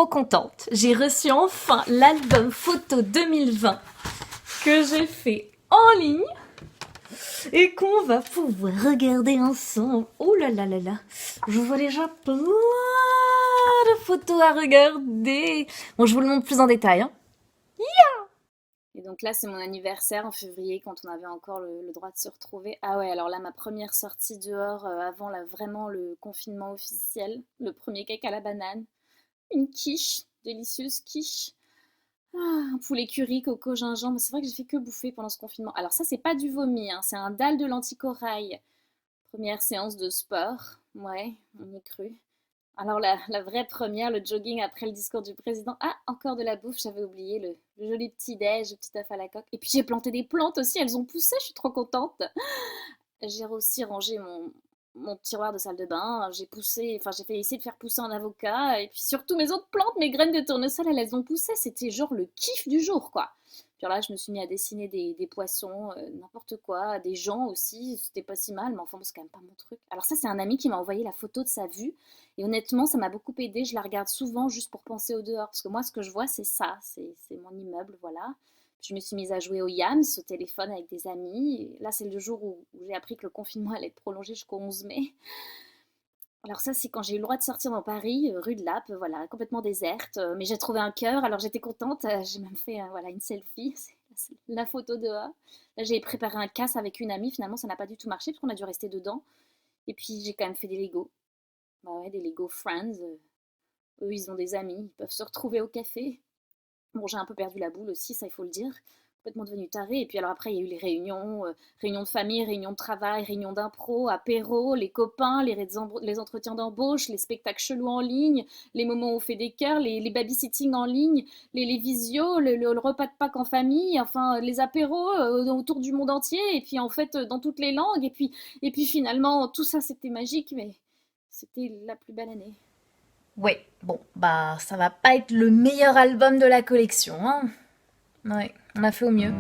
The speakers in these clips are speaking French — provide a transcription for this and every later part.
trop contente. J'ai reçu enfin l'album photo 2020 que j'ai fait en ligne et qu'on va pouvoir regarder ensemble. Oh là là là là, je vois déjà plein de photos à regarder. Bon, je vous le montre plus en détail, hein. Et donc là, c'est mon anniversaire en février, quand on avait encore le droit de se retrouver. Ah ouais, alors là, ma première sortie dehors avant vraiment le confinement officiel. Le premier cake à la banane. Une quiche, délicieuse quiche. Ah, un poulet curry, coco, gingembre. C'est vrai que j'ai fait que bouffer pendant ce confinement. Alors ça, c'est pas du vomi, hein, c'est un dalle de lentilles corail. Première séance de sport. Ouais, on y cru. Alors la vraie première, le jogging après le discours du président. Ah, encore de la bouffe, j'avais oublié le joli petit déj, le petit œuf à la coque. Et puis j'ai planté des plantes aussi, elles ont poussé, je suis trop contente. J'ai aussi rangé mon tiroir de salle de bain, j'ai poussé, enfin j'ai fait essayer de faire pousser un avocat, et puis surtout mes autres plantes, mes graines de tournesol, elles ont poussé, c'était genre le kiff du jour, quoi. Puis là, je me suis mis à dessiner des poissons, n'importe quoi, des gens aussi, c'était pas si mal, mais enfin bon, c'est quand même pas mon truc. Alors ça, c'est un ami qui m'a envoyé la photo de sa vue, et honnêtement, ça m'a beaucoup aidé, je la regarde souvent juste pour penser au dehors, parce que moi, ce que je vois, c'est ça, c'est mon immeuble, voilà. Je me suis mise à jouer au Yams, au téléphone avec des amis. Et là, c'est le jour où j'ai appris que le confinement allait être prolongé jusqu'au 11 mai. Alors ça, c'est quand j'ai eu le droit de sortir dans Paris, rue de Lappe, voilà, complètement déserte. Mais j'ai trouvé un cœur, alors j'étais contente. J'ai même fait voilà, une selfie, c'est la photo dehors. Là, j'ai préparé un casse avec une amie. Finalement, ça n'a pas du tout marché parce qu'on a dû rester dedans. Et puis, j'ai quand même fait des Lego. Bah ouais, des Lego Friends. Eux, ils ont des amis, ils peuvent se retrouver au café. Bon, j'ai un peu perdu la boule aussi, ça il faut le dire. Complètement devenue tarée. Et puis alors après, il y a eu les réunions, réunions de famille, réunions de travail, réunions d'impro, apéro, les copains, les entretiens d'embauche, les spectacles chelous en ligne, les moments où on fait des cœurs, les babysitting en ligne, les visios, le repas de Pâques en famille, enfin les apéros autour du monde entier, et puis en fait dans toutes les langues. Et puis finalement, tout ça c'était magique, mais c'était la plus belle année. Ouais, bon, bah ça va pas être le meilleur album de la collection, hein. Ouais, on a fait au mieux.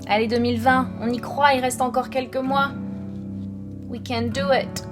Allez 2020, on y croit, il reste encore quelques mois. We can do it.